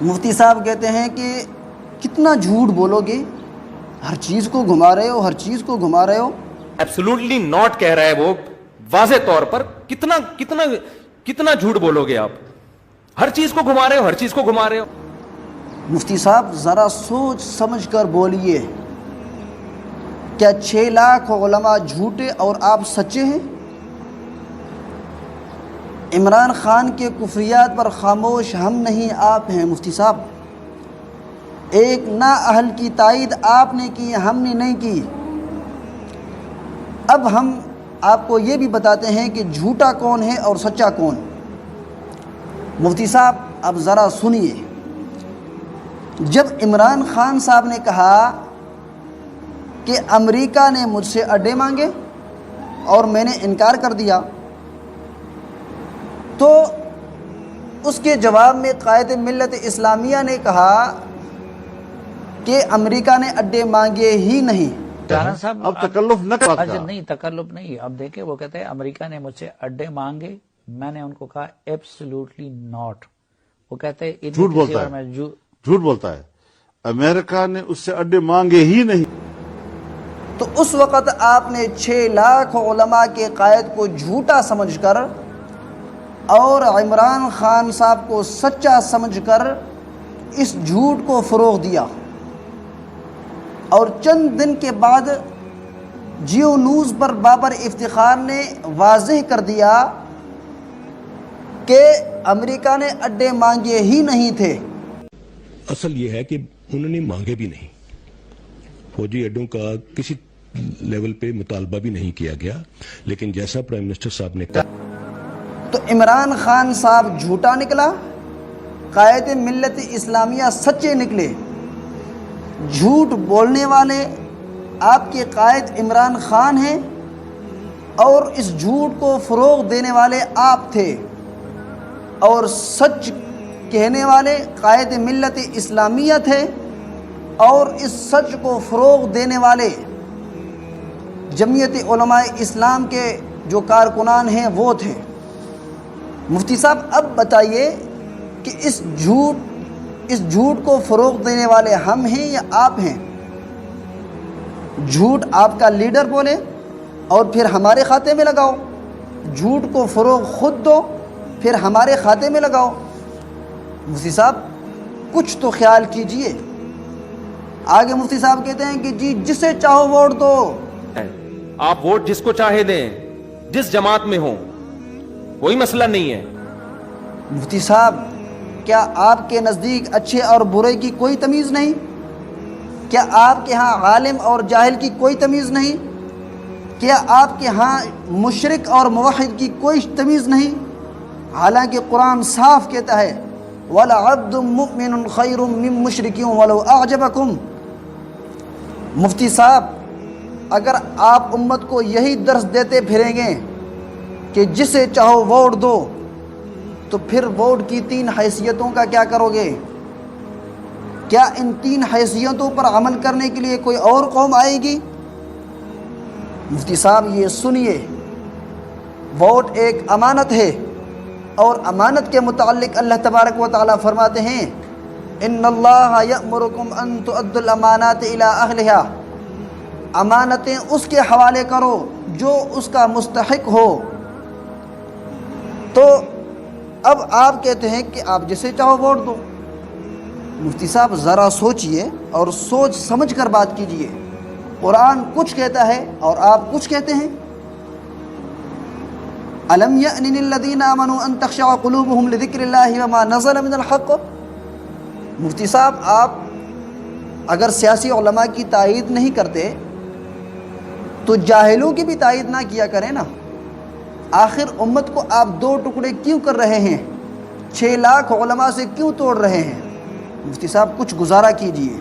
مفتی صاحب کہتے ہیں کہ کتنا جھوٹ بولو گے، ہر چیز کو گھما رہے ہو، ہر چیز کو گھما رہے ہو. ایبسولوٹلی ناٹ کہہ رہا ہے وہ واضح طور پر. کتنا کتنا کتنا جھوٹ بولو گے آپ؟ ہر چیز کو گھما رہے ہو، ہر چیز کو گھما رہے ہو. مفتی صاحب ذرا سوچ سمجھ کر بولیے، کیا 6 لاکھ علماء جھوٹے اور آپ سچے ہیں؟ عمران خان کے کفریات پر خاموش ہم نہیں، آپ ہیں مفتی صاحب. ایک نااہل کی تائید آپ نے کی، ہم نے نہیں کی. اب ہم آپ کو یہ بھی بتاتے ہیں کہ جھوٹا کون ہے اور سچا کون. مفتی صاحب اب ذرا سنیے. جب عمران خان صاحب نے کہا کہ امریکہ نے مجھ سے اڈے مانگے اور میں نے انکار کر دیا، تو اس کے جواب میں قائد ملت اسلامیہ نے کہا کہ امریکہ نے اڈے مانگے ہی نہیں. رانا صاحب اب تکلف نہ کرتا. اچھا نہیں، تکلف نہیں. اب دیکھیں وہ کہتے ہیں امریکہ نے مجھ سے اڈے مانگے، میں نے ان کو کہا ایبسولوٹلی ناٹ. وہ کہتے ہیں جھوٹ بولتا ہے، جھوٹ بولتا ہے. امریکہ نے اس سے اڈے مانگے ہی نہیں. تو اس وقت آپ نے 6 لاکھ علماء کے قائد کو جھوٹا سمجھ کر اور عمران خان صاحب کو سچا سمجھ کر اس جھوٹ کو فروغ دیا. اور چند دن کے بعد جیو نیوز پر بابر افتخار نے واضح کر دیا کہ امریکہ نے اڈے مانگے ہی نہیں تھے. اصل یہ ہے کہ انہوں نے مانگے بھی نہیں، فوجی اڈوں کا کسی لیول پہ مطالبہ بھی نہیں کیا گیا، لیکن جیسا پرائم منسٹر صاحب نے کہا. تو عمران خان صاحب جھوٹا نکلا، قائد ملت اسلامیہ سچے نکلے. جھوٹ بولنے والے آپ کے قائد عمران خان ہیں اور اس جھوٹ کو فروغ دینے والے آپ تھے، اور سچ کہنے والے قائد ملت اسلامیہ تھے، اور اس سچ کو فروغ دینے والے جمعیت علماء اسلام کے جو کارکنان ہیں وہ تھے. مفتی صاحب اب بتائیے کہ اس جھوٹ کو فروغ دینے والے ہم ہیں یا آپ ہیں؟ جھوٹ آپ کا لیڈر بولے اور پھر ہمارے کھاتے میں لگاؤ، جھوٹ کو فروغ خود دو پھر ہمارے کھاتے میں لگاؤ. مفتی صاحب کچھ تو خیال کیجئے. آگے مفتی صاحب کہتے ہیں کہ جی جسے چاہو ووٹ دو. آپ ووٹ جس کو چاہے دیں، جس جماعت میں ہوں، کوئی مسئلہ نہیں ہے. مفتی صاحب کیا آپ کے نزدیک اچھے اور برے کی کوئی تمیز نہیں؟ کیا آپ کے ہاں عالم اور جاہل کی کوئی تمیز نہیں؟ کیا آپ کے ہاں مشرک اور موحد کی کوئی تمیز نہیں؟ حالانکہ قرآن صاف کہتا ہے وَلَعَبْدٌ مُؤْمِنٌ خَيْرٌ مِّن مُشْرِكٍ وَلَوْ أَعْجَبَكُمْ. مفتی صاحب اگر آپ امت کو یہی درس دیتے پھریں گے کہ جسے چاہو ووٹ دو، تو پھر ووٹ کی 3 حیثیتوں کا کیا کرو گے؟ کیا ان 3 حیثیتوں پر عمل کرنے کے لیے کوئی اور قوم آئے گی؟ مفتی صاحب یہ سنیے، ووٹ ایک امانت ہے، اور امانت کے متعلق اللہ تبارک و تعالیٰ فرماتے ہیں ان اللہ یأمرکم ان تؤدوا الامانات الی اہلہا. امانتیں اس کے حوالے کرو جو اس کا مستحق ہو. تو اب آپ کہتے ہیں کہ آپ جسے چاہو ووٹ دو. مفتی صاحب ذرا سوچئے اور سوچ سمجھ کر بات کیجئے. قرآن کچھ کہتا ہے اور آپ کچھ کہتے ہیں. الم یأن للذین آمنوا ان تخشع قلوبهم لذکر اللہ وما نزل من الحق. مفتی صاحب آپ اگر سیاسی علماء کی تائید نہیں کرتے تو جاہلوں کی بھی تائید نہ کیا کریں نا. آخر امت کو آپ 2 ٹکڑے کیوں کر رہے ہیں؟ 6 لاکھ علماء سے کیوں توڑ رہے ہیں؟ مفتی صاحب کچھ گزارا کیجئے.